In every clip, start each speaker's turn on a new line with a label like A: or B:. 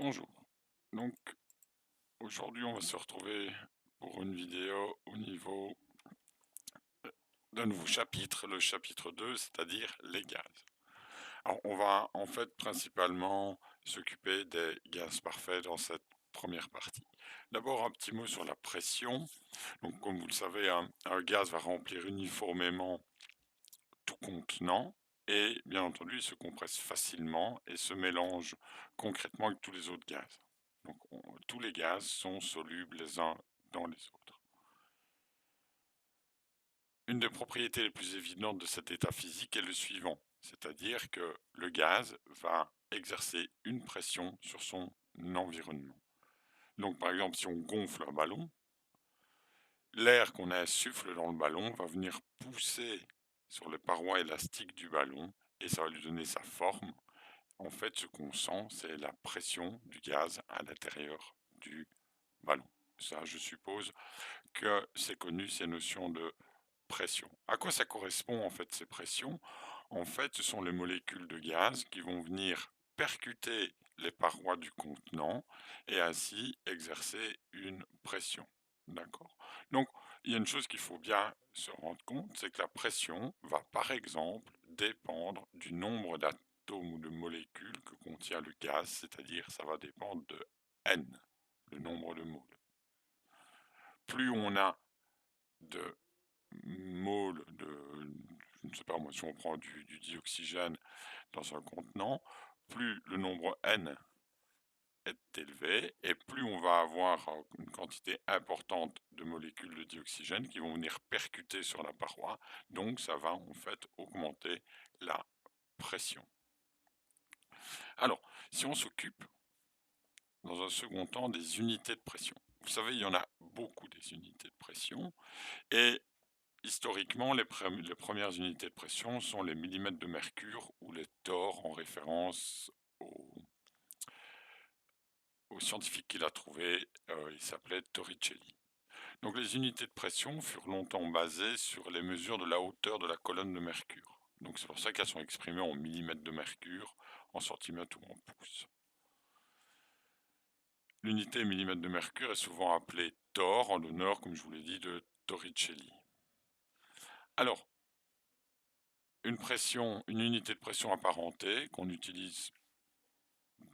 A: Bonjour. Donc aujourd'hui on va se retrouver pour une vidéo au niveau d'un nouveau chapitre, le chapitre 2, c'est-à-dire les gaz. Alors on va en fait principalement s'occuper des gaz parfaits dans cette première partie. D'abord un petit mot sur la pression. Donc comme vous le savez, un gaz va remplir uniformément tout contenant et bien entendu il se compresse facilement et se mélange concrètement avec tous les autres gaz. Donc tous les gaz sont solubles les uns dans les autres. Une des propriétés les plus évidentes de cet état physique est le suivant, c'est-à-dire que le gaz va exercer une pression sur son environnement. Donc par exemple si on gonfle un ballon, l'air qu'on insuffle dans le ballon va venir pousser sur les parois élastiques du ballon et ça va lui donner sa forme. En fait, ce qu'on sent, c'est la pression du gaz à l'intérieur du ballon. Ça, je suppose que c'est connu, ces notions de pression. À quoi ça correspond en fait ces pressions? En fait, ce sont les molécules de gaz qui vont venir percuter les parois du contenant et ainsi exercer une pression. D'accord? Donc, il y a une chose qu'il faut bien se rendre compte, c'est que la pression va par exemple dépendre du nombre d'atomes ou de molécules que contient le gaz, c'est-à-dire ça va dépendre de N, le nombre de moles. Plus on a de moles je ne sais pas moi, si on prend du dioxygène dans un contenant, plus le nombre N est élevé et plus on va avoir une quantité importante de molécules de dioxygène qui vont venir percuter sur la paroi, donc ça va en fait augmenter la pression. Alors, si on s'occupe dans un second temps des unités de pression, vous savez, il y en a beaucoup des unités de pression et historiquement, les premières unités de pression sont les millimètres de mercure ou les torrs en référence au scientifique qui l'a trouvé, il s'appelait Torricelli. Donc les unités de pression furent longtemps basées sur les mesures de la hauteur de la colonne de mercure. Donc c'est pour ça qu'elles sont exprimées en millimètres de mercure, en centimètres ou en pouces. L'unité millimètre de mercure est souvent appelée torr en l'honneur, comme je vous l'ai dit, de Torricelli. Alors, une unité de pression apparentée qu'on utilise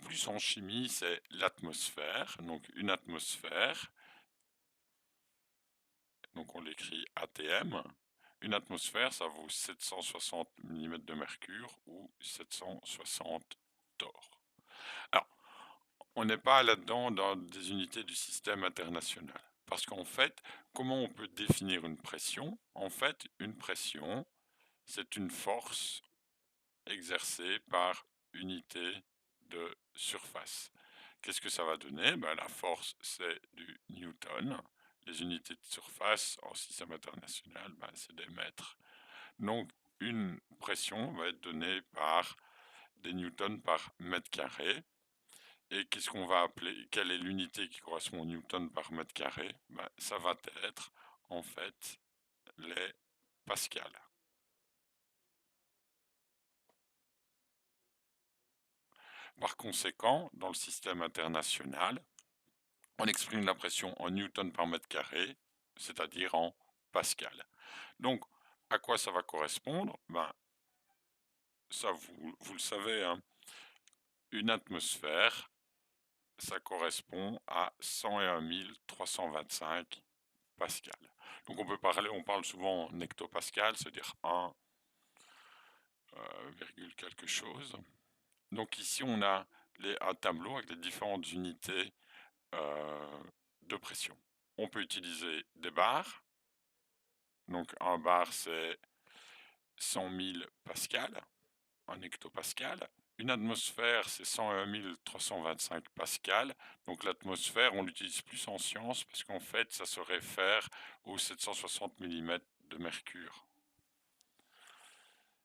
A: plus en chimie, c'est l'atmosphère. Donc une atmosphère, donc on l'écrit ATM. Une atmosphère, ça vaut 760 mm de mercure ou 760 torr. Alors, on n'est pas là-dedans dans des unités du système international. Parce qu'en fait, comment on peut définir une pression? En fait, une pression, c'est une force exercée par unité de surface. Qu'est-ce que ça va donner? La force, c'est du Newton. Les unités de surface en système international, c'est des mètres. Donc, une pression va être donnée par des newtons par mètre carré. Et qu'est-ce qu'on va appeler? Quelle est l'unité qui correspond au newton par mètre carré? Ça va être, en fait, les pascals. Par conséquent, dans le système international, on exprime la pression en newton par mètre carré, c'est-à-dire en pascal. Donc, à quoi ça va correspondre? Ça, vous le savez, hein, une atmosphère, ça correspond à 101 325 pascal. Donc on parle souvent en hectopascal, c'est-à-dire 1, virgule quelque chose. Donc ici, on a un tableau avec les différentes unités de pression. On peut utiliser des bars. Donc un bar, c'est 100 000 pascal, un hectopascal. Une atmosphère, c'est 101 325 pascal. Donc l'atmosphère, on l'utilise plus en science parce qu'en fait, ça se réfère aux 760 mm de mercure.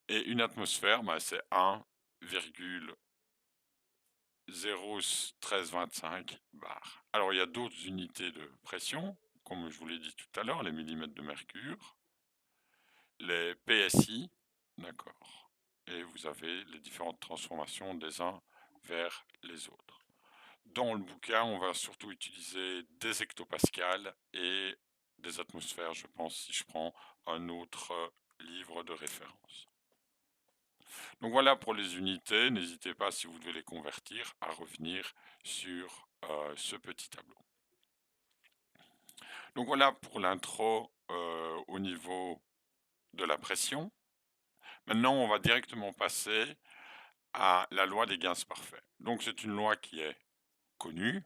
A: Et une atmosphère, c'est 1,01325 bar. Alors il y a d'autres unités de pression, comme je vous l'ai dit tout à l'heure, les millimètres de mercure, les PSI, d'accord, et vous avez les différentes transformations des uns vers les autres. Dans le bouquin, on va surtout utiliser des hectopascales et des atmosphères, je pense, si je prends un autre livre de référence. Donc voilà pour les unités, n'hésitez pas, si vous devez les convertir, à revenir sur ce petit tableau. Donc voilà pour l'intro au niveau de la pression. Maintenant, on va directement passer à la loi des gaz parfaits. Donc c'est une loi qui est connue,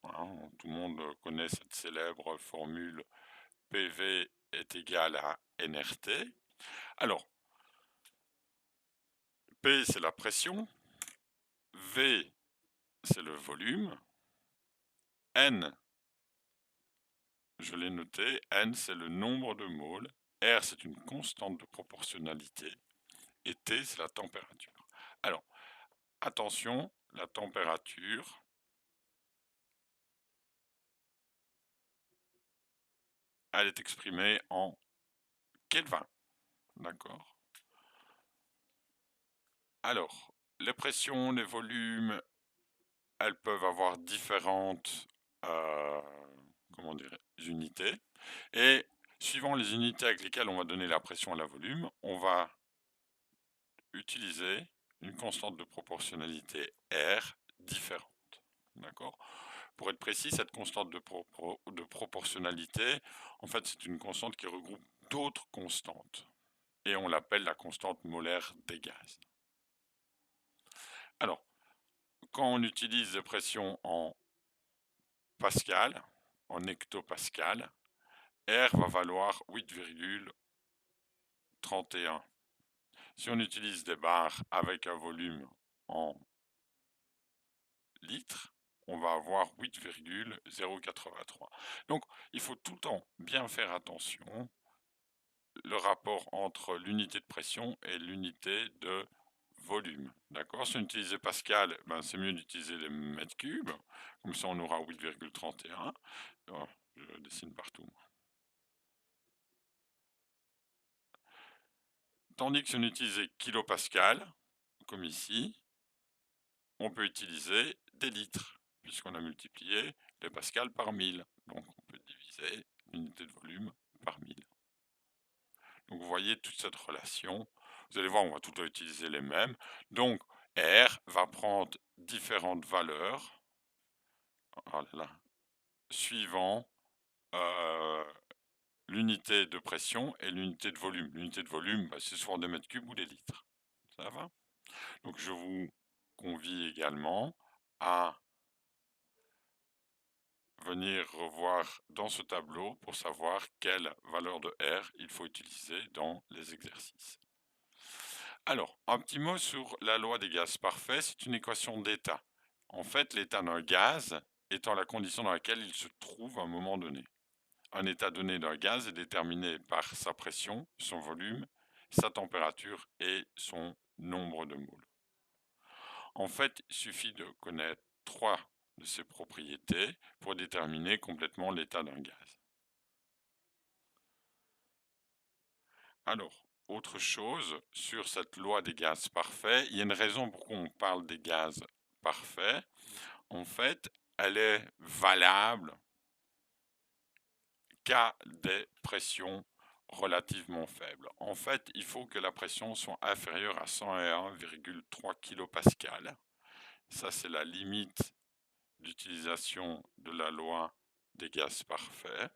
A: hein, tout le monde connaît cette célèbre formule PV est égal à nRT. Alors, P c'est la pression, V c'est le volume, N, je l'ai noté, N c'est le nombre de moles, R c'est une constante de proportionnalité et T c'est la température. Alors, attention, la température, elle est exprimée en Kelvin, d'accord? Alors, les pressions, les volumes, elles peuvent avoir différentes comment dire, unités. Et suivant les unités avec lesquelles on va donner la pression à la volume, on va utiliser une constante de proportionnalité R différente. D'accord? Pour être précis, cette constante de proportionnalité, en fait, c'est une constante qui regroupe d'autres constantes. Et on l'appelle la constante molaire des gaz. Alors, quand on utilise des pressions en pascal, en hectopascal, R va valoir 8,31. Si on utilise des barres avec un volume en litres, on va avoir 8,083. Donc, il faut tout le temps bien faire attention le rapport entre l'unité de pression et l'unité de volume. D'accord? Si on utilise Pascal, ben c'est mieux d'utiliser les mètres cubes. Comme ça, on aura 8,31. Je dessine partout. Tandis que si on utilisait kilopascal, comme ici, on peut utiliser des litres, puisqu'on a multiplié les pascals par 1000. Donc on peut diviser l'unité de volume par 1000. Donc vous voyez toute cette relation. Vous allez voir, on va tout le temps utiliser les mêmes. Donc R va prendre différentes valeurs suivant l'unité de pression et l'unité de volume. L'unité de volume, bah, c'est soit des mètres cubes ou des litres. Ça va? Donc je vous convie également à venir revoir dans ce tableau pour savoir quelle valeur de R il faut utiliser dans les exercices. Alors, un petit mot sur la loi des gaz parfaits, c'est une équation d'état. En fait, l'état d'un gaz étant la condition dans laquelle il se trouve à un moment donné. Un état donné d'un gaz est déterminé par sa pression, son volume, sa température et son nombre de moles. En fait, il suffit de connaître trois de ces propriétés pour déterminer complètement l'état d'un gaz. Alors, autre chose sur cette loi des gaz parfaits, il y a une raison pourquoi on parle des gaz parfaits. En fait, elle est valable qu'à des pressions relativement faibles. En fait, il faut que la pression soit inférieure à 101,3 kPa. Ça, c'est la limite d'utilisation de la loi des gaz parfaits.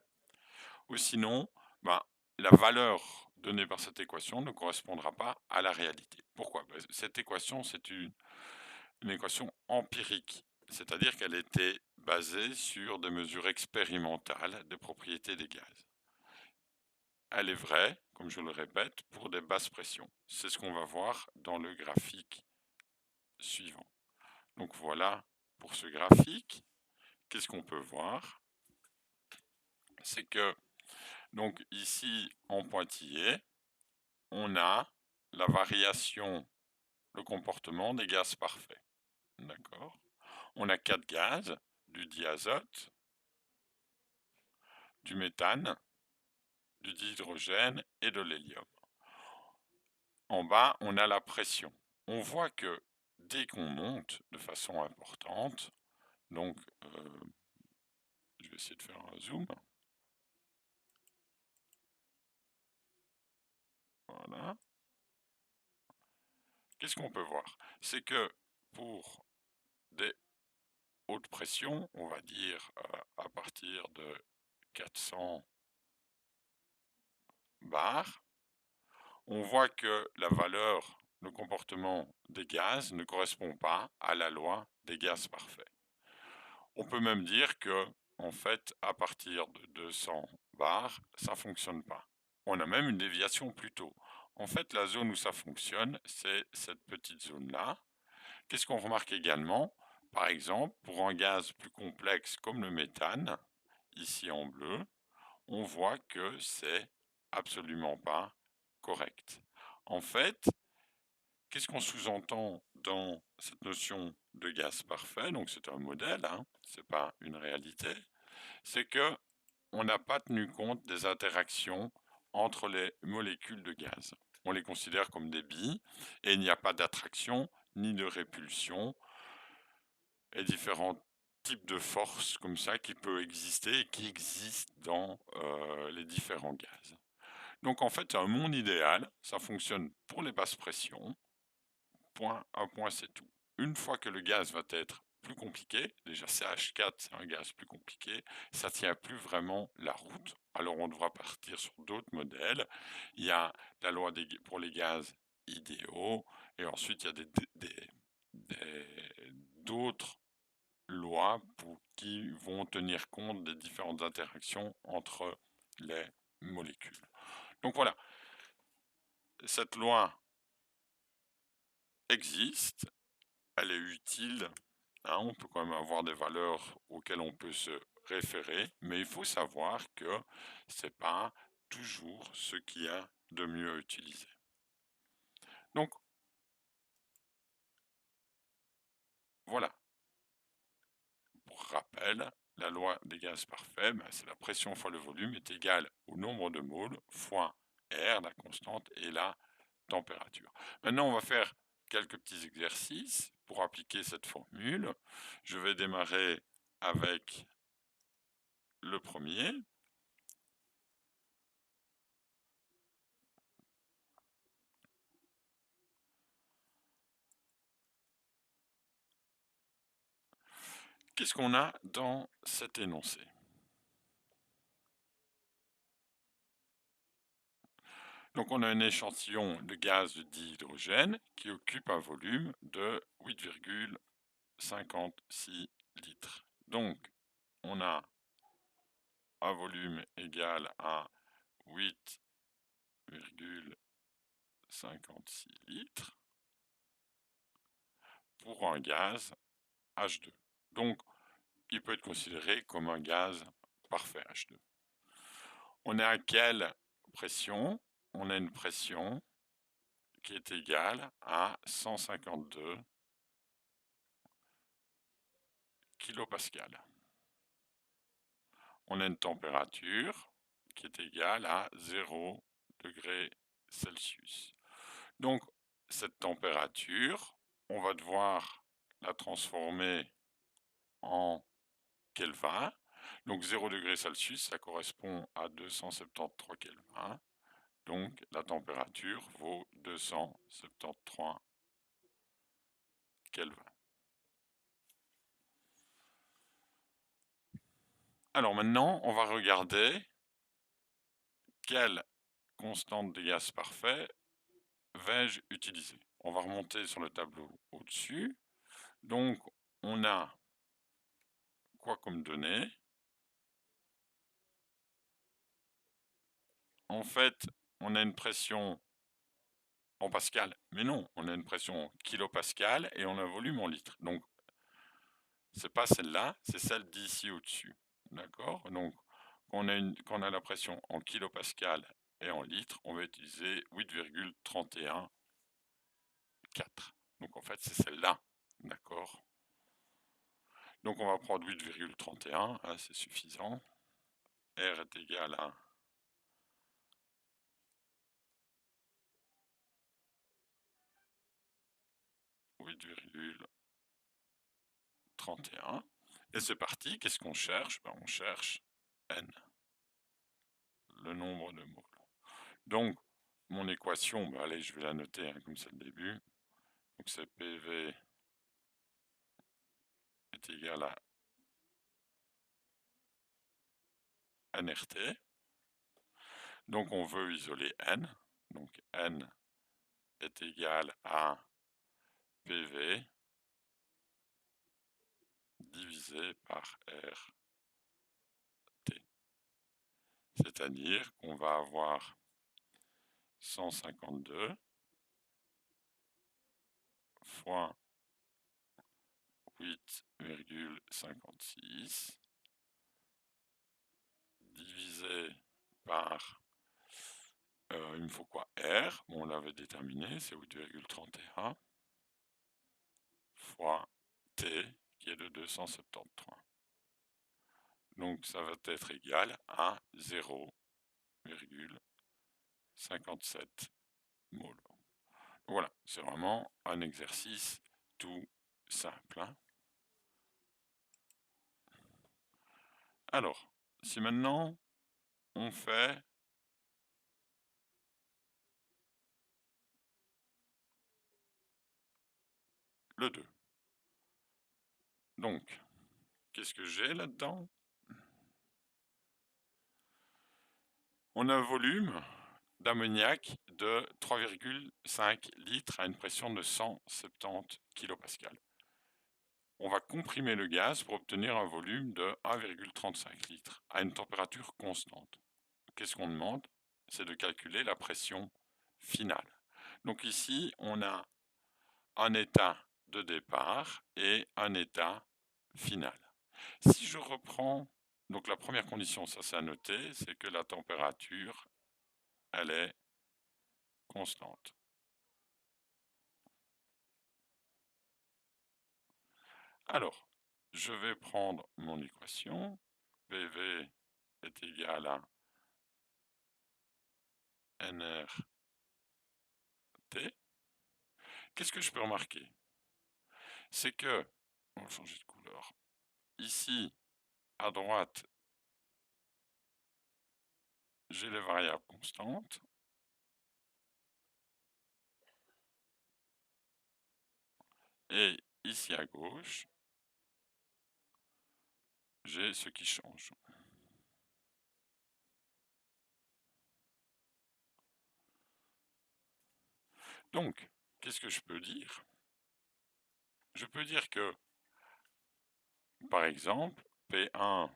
A: Ou sinon, ben, la valeur donnée par cette équation ne correspondra pas à la réalité. Pourquoi? Cette équation, c'est une équation empirique, c'est-à-dire qu'elle était basée sur des mesures expérimentales des propriétés des gaz. Elle est vraie, comme je le répète, pour des basses pressions. C'est ce qu'on va voir dans le graphique suivant. Donc voilà pour ce graphique. Qu'est-ce qu'on peut voir? C'est que, donc ici en pointillé, on a la variation, le comportement des gaz parfaits. D'accord? On a 4 gaz, du diazote, du méthane, du dihydrogène et de l'hélium. En bas, on a la pression. On voit que dès qu'on monte de façon importante, Donc, je vais essayer de faire un zoom. Voilà. Qu'est-ce qu'on peut voir? C'est que pour des hautes pressions, on va dire à partir de 400 bars, on voit que la valeur, le comportement des gaz ne correspond pas à la loi des gaz parfaits. On peut même dire que, en fait, à partir de 200 bars, ça ne fonctionne pas. On a même une déviation plus tôt. En fait, la zone où ça fonctionne, c'est cette petite zone-là. Qu'est-ce qu'on remarque également? Par exemple, pour un gaz plus complexe comme le méthane, ici en bleu, on voit que c'est absolument pas correct. En fait, qu'est-ce qu'on sous-entend dans cette notion de gaz parfait? Donc c'est un modèle, hein, c'est pas une réalité. C'est que on n'a pas tenu compte des interactions entre les molécules de gaz. On les considère comme des billes et il n'y a pas d'attraction ni de répulsion et différents types de forces comme ça qui peuvent exister et qui existent dans les différents gaz. Donc en fait, c'est un monde idéal, ça fonctionne pour les basses pressions, point, un point c'est tout. Une fois que le gaz va être plus compliqué, déjà CH4 c'est un gaz plus compliqué, ça tient plus vraiment la route. Alors on devra partir sur d'autres modèles. Il y a la loi pour les gaz idéaux et ensuite il y a d'autres lois qui vont tenir compte des différentes interactions entre les molécules. Donc voilà, cette loi existe, elle est utile, hein, on peut quand même avoir des valeurs auxquelles on peut se référer, mais il faut savoir que c'est pas toujours ce qu'il y a de mieux à utiliser. Donc voilà, pour rappel, la loi des gaz parfaits, c'est la pression fois le volume est égale au nombre de moles fois R, la constante, et la température. Maintenant, on va faire quelques petits exercices pour appliquer cette formule. Je vais démarrer avec le premier. Qu'est-ce qu'on a dans cet énoncé? Donc on a un échantillon de gaz de dihydrogène qui occupe un volume de 8,56 litres. Donc on a un volume égal à 8,56 litres pour un gaz H2. Donc il peut être considéré comme un gaz parfait H2. On est à quelle pression? On a une pression qui est égale à 152 kilopascal. On a une température qui est égale à 0 degrés Celsius. Donc cette température, on va devoir la transformer en Kelvin. Donc 0 degrés Celsius, ça correspond à 273 Kelvin. Donc la température vaut 273 Kelvin. Alors maintenant, on va regarder quelle constante de gaz parfait vais-je utiliser. On va remonter sur le tableau au-dessus. Donc on a quoi comme données? En fait, on a une pression en pascal, mais non, on a une pression en kilopascal et on a un volume en litres. Donc c'est pas celle-là, c'est celle d'ici au-dessus. D'accord? Donc quand on a la pression en kilopascal et en litres, on va utiliser 8,314. Donc en fait, c'est celle-là. D'accord? Donc on va prendre 8,31, hein, c'est suffisant. R est égal à 8,31. Et c'est parti, qu'est-ce qu'on cherche? On cherche n, le nombre de moles. Donc, mon équation, allez, je vais la noter comme c'est le début. Donc c'est PV est égal à nRT. Donc on veut isoler n. Donc n est égal à PV divisé par RT. C'est-à-dire qu'on va avoir 152 fois 8,56 divisé par, il me faut quoi? R, on l'avait déterminé, c'est 8,31 fois T qui est de 273. Donc ça va être égal à 0,57 moles. Voilà, c'est vraiment un exercice tout simple. Alors, si maintenant on fait le 2. Donc, qu'est-ce que j'ai là-dedans? On a un volume d'ammoniac de 3,5 litres à une pression de 170 kPa. On va comprimer le gaz pour obtenir un volume de 1,35 litres à une température constante. Qu'est-ce qu'on demande? C'est de calculer la pression finale. Donc ici, on a un état de départ et un état final. Si je reprends, donc la première condition, ça c'est à noter, c'est que la température, elle est constante. Alors, je vais prendre mon équation. PV est égal à nRT. Qu'est-ce que je peux remarquer? C'est que, on va changer de couleur, ici, à droite, j'ai les variables constantes. Et ici à gauche, j'ai ce qui change. Donc, qu'est-ce que je peux dire? Je peux dire que, par exemple, P1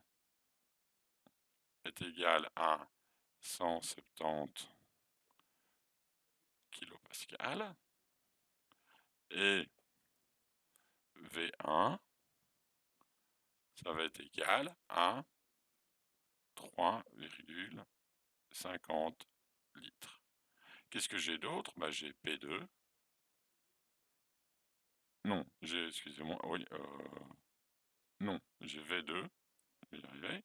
A: est égal à 170 kPa et V1, ça va être égal à 3,50 litres. Qu'est-ce que j'ai d'autre? J'ai P2. Non, j'ai, excusez-moi, oui, non, j'ai V2, je vais y arriver.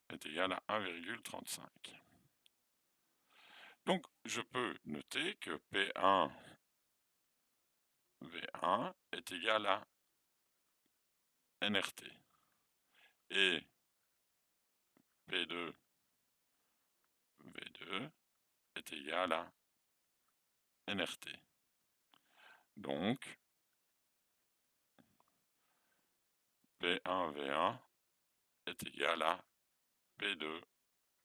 A: Est égal à 1,35. Donc, je peux noter que P1 V1 est égal à nRT et P2 V2 est égal à nRT. Donc, P1 V1 est égal à P2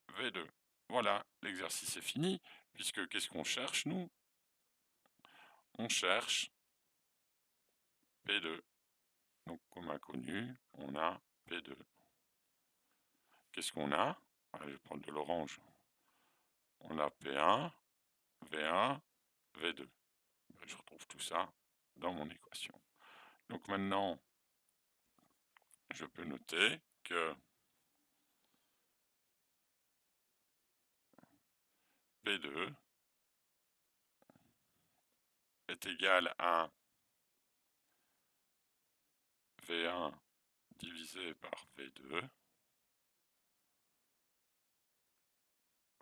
A: V2. Voilà, l'exercice est fini, puisque qu'est-ce qu'on cherche, nous? On cherche P2. Donc, comme inconnu, on a P2. Qu'est-ce qu'on a? Allez, je vais prendre de l'orange. On a P1, V1, V2. Je retrouve tout ça dans mon équation. Donc maintenant, je peux noter que P2 est égal à V1 divisé par V2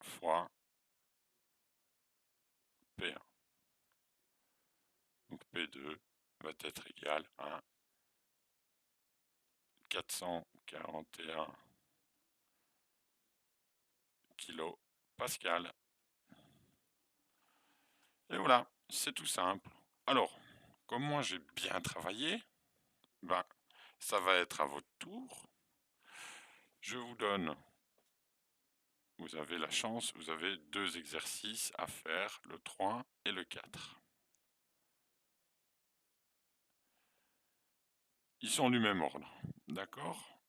A: fois P1. V2 va être égal à 441 kilopascal. Et voilà, c'est tout simple. Alors, comme moi j'ai bien travaillé, ben, ça va être à votre tour. Je vous donne, vous avez la chance, vous avez 2 exercices à faire, le 3 et le 4. Ils sont du même ordre, d'accord?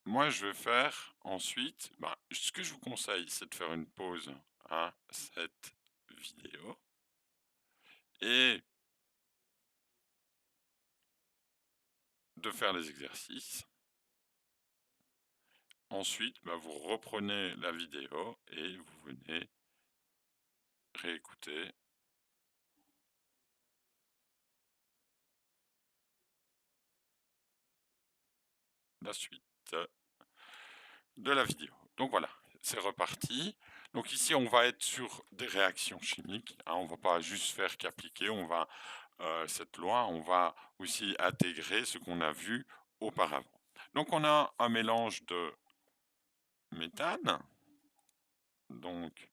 A: Moi, je vais faire ensuite, ce que je vous conseille, c'est de faire une pause à cette vidéo et de faire les exercices. Ensuite, vous reprenez la vidéo et vous venez réécouter la suite de la vidéo. Donc voilà, c'est reparti. Donc ici, on va être sur des réactions chimiques. On ne va pas juste faire qu'appliquer, on va cette loi, on va aussi intégrer ce qu'on a vu auparavant. Donc on a un mélange de méthane. Donc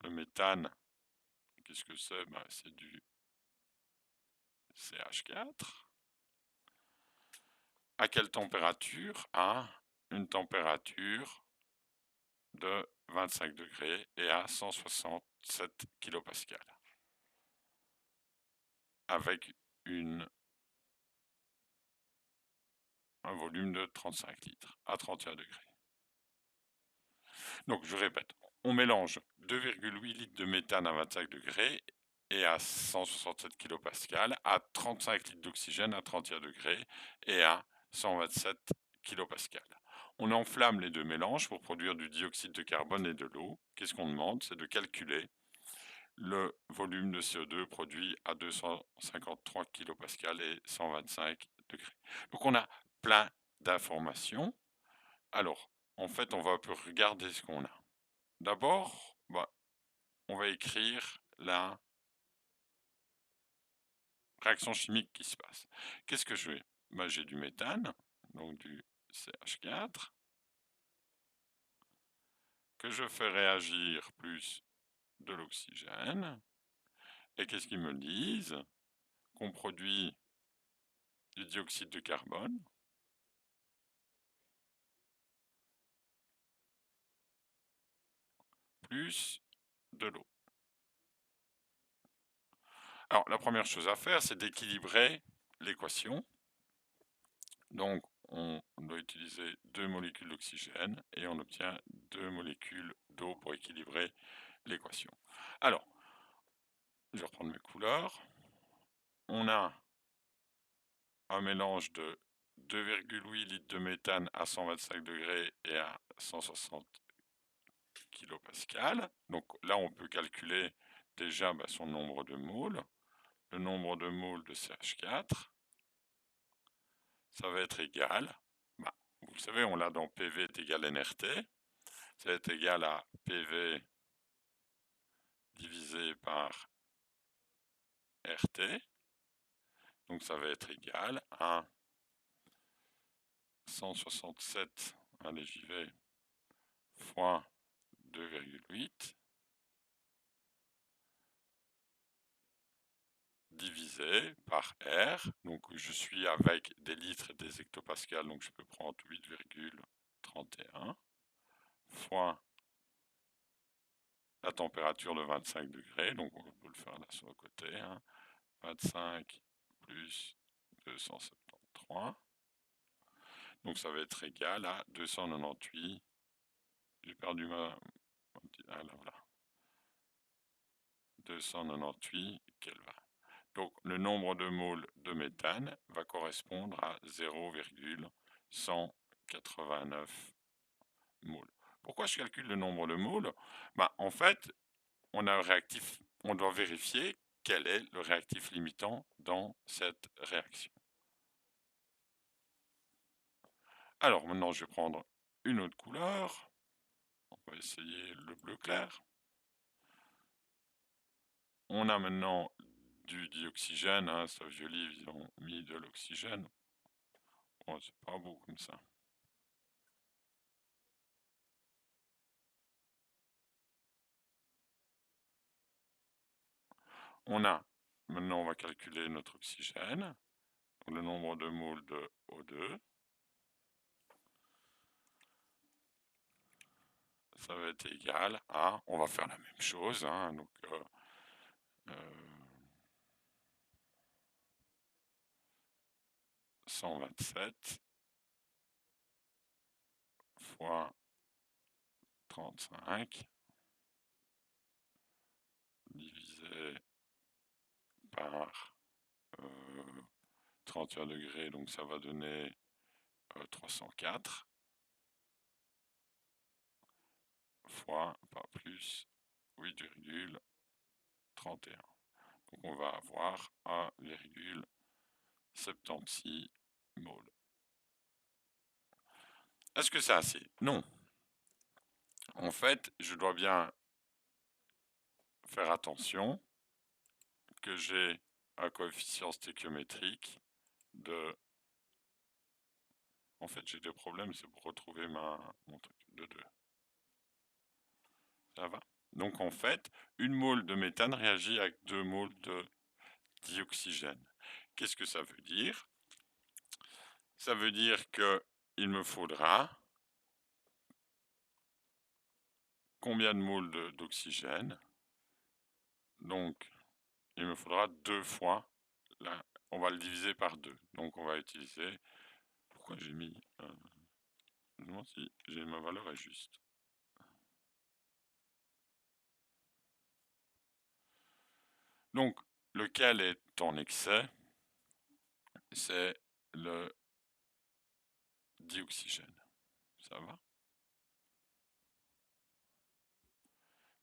A: le méthane, qu'est-ce que c'est? C'est du CH4. À quelle température? À une température de 25 degrés et à 167 kPa. Avec un volume de 35 litres à 31 degrés. Donc je répète, on mélange 2,8 litres de méthane à 25 degrés et à 167 kPa à 35 litres d'oxygène à 31 degrés et à 127 kPa. On enflamme les deux mélanges pour produire du dioxyde de carbone et de l'eau. Qu'est-ce qu'on demande? C'est de calculer le volume de CO2 produit à 253 kPa et 125 degrés. Donc on a plein d'informations. Alors, en fait, on va un peu regarder ce qu'on a. D'abord, on va écrire la réaction chimique qui se passe. Qu'est-ce que je vais? J'ai du méthane, donc du CH4, que je fais réagir plus de l'oxygène. Et qu'est-ce qu'ils me disent? Qu'on produit du dioxyde de carbone plus de l'eau. Alors, la première chose à faire, c'est d'équilibrer l'équation. Donc, on doit utiliser 2 molécules d'oxygène et on obtient 2 molécules d'eau pour équilibrer l'équation. Alors, je vais reprendre mes couleurs. On a un mélange de 2,8 litres de méthane à 125 degrés et à 160 kPa. Donc là, on peut calculer déjà son nombre de moles. Le nombre de moles de CH4, ça va être égal, vous le savez, on l'a dans PV est égal à nRT, ça va être égal à PV divisé par RT, donc ça va être égal à 167, allez j'y vais, fois 2,8 divisé par R, donc je suis avec des litres et des hectopascales, donc je peux prendre 8,31 fois la température de 25 degrés, donc on peut le faire là sur le côté, 25 plus 273, donc ça va être égal à 298, j'ai perdu ma... Ah là, voilà, 298 Kelvin. Donc le nombre de moles de méthane va correspondre à 0,189 moles. Pourquoi je calcule le nombre de moles? En fait, on a un réactif, on doit vérifier quel est le réactif limitant dans cette réaction. Alors maintenant, je vais prendre une autre couleur. On va essayer le bleu clair. On a maintenant du dioxygène, hein, ce violet, ils ont mis de l'oxygène. Bon, c'est pas beau comme ça. Maintenant on va calculer notre oxygène, le nombre de moles de O2. Ça va être égal à, on va faire la même chose, hein, donc 127 fois 35 divisé par 31 degrés, donc ça va donner 304 fois, pas plus, 8,31. Donc on va avoir 1,76 moles. Est-ce que c'est assez? Non. En fait, je dois bien faire attention que j'ai un coefficient stéchiométrique de... En fait, j'ai des problèmes, c'est pour retrouver mon truc de 2. Ça va? Donc en fait, une mole de méthane réagit avec 2 moles de dioxygène. Qu'est-ce que ça veut dire? Ça veut dire qu'il me faudra combien de moles d'oxygène? Donc, il me faudra 2 fois, là, on va le diviser par 2. Donc on va utiliser, pourquoi j'ai mis, je me demande si ma valeur est juste. Donc, lequel est en excès? C'est le dioxygène. Ça va?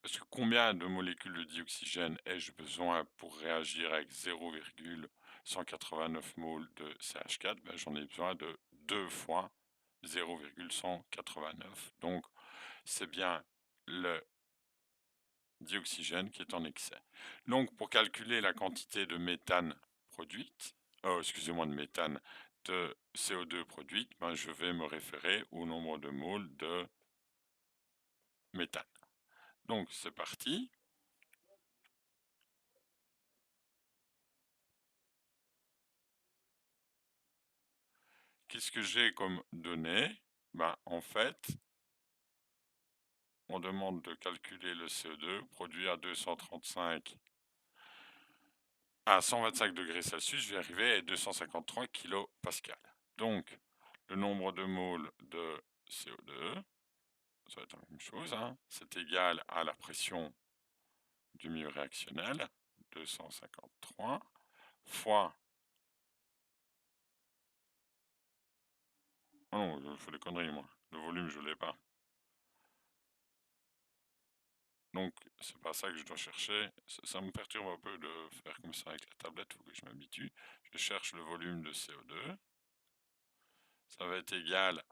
A: Parce que combien de molécules de dioxygène ai-je besoin pour réagir avec 0,189 moles de CH4? Ben, j'en ai besoin de 2 fois 0,189. Donc, c'est bien le dioxygène qui est en excès. Donc, pour calculer la quantité de méthane produite, excusez-moi, de méthane, de CO2 produite, ben, je vais me référer au nombre de moles de méthane. Donc, c'est parti. Qu'est-ce que j'ai comme données? Ben, en fait, on demande de calculer le CO2 produit à 235 à 125 degrés Celsius, je vais arriver à 253 kPa. Donc, le nombre de moles de CO2, ça va être la même chose, hein, c'est égal à la pression du milieu réactionnel, 253, fois... Oh non, je fais des conneries, moi. Le volume, je ne l'ai pas. Donc, c'est pas ça que je dois chercher. Ça me perturbe un peu de faire comme ça avec la tablette, il faut que je m'habitue. Je cherche le volume de CO2. Ça va être égal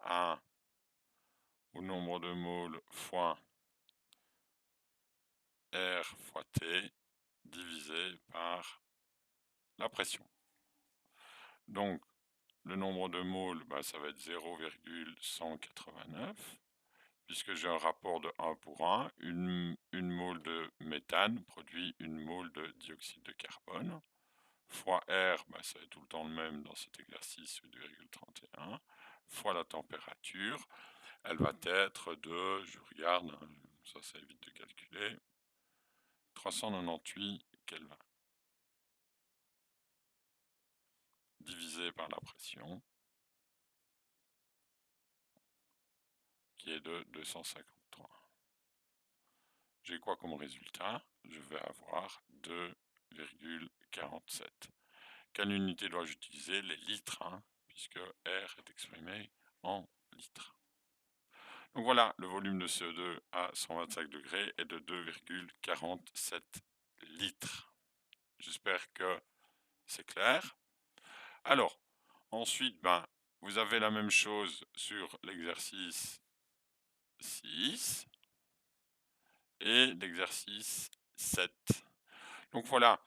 A: au nombre de moles fois R fois T divisé par la pression. Donc, le nombre de moles, bah, ça va être 0,189. Puisque j'ai un rapport de 1 pour 1, une mole de méthane produit une mole de dioxyde de carbone, fois R, bah, ça va être tout le temps le même dans cet exercice, 8,31, fois la température, elle va être de, je regarde, ça évite de calculer, 398 Kelvin, divisé par la pression, qui est de 253. J'ai quoi comme résultat? Je vais avoir 2,47. Quelle unité dois-je utiliser? Les litres, hein, puisque R est exprimé en litres. Donc voilà, le volume de CO2 à 125 degrés est de 2,47 litres. J'espère que c'est clair. Alors, ensuite, vous avez la même chose sur l'exercice 6 et l'exercice 7. Donc voilà,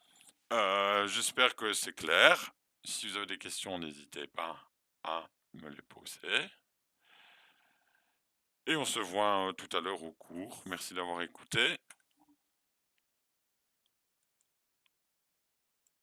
A: J'espère que c'est clair. Si vous avez des questions, n'hésitez pas à me les poser. Et on se voit tout à l'heure au cours. Merci d'avoir écouté.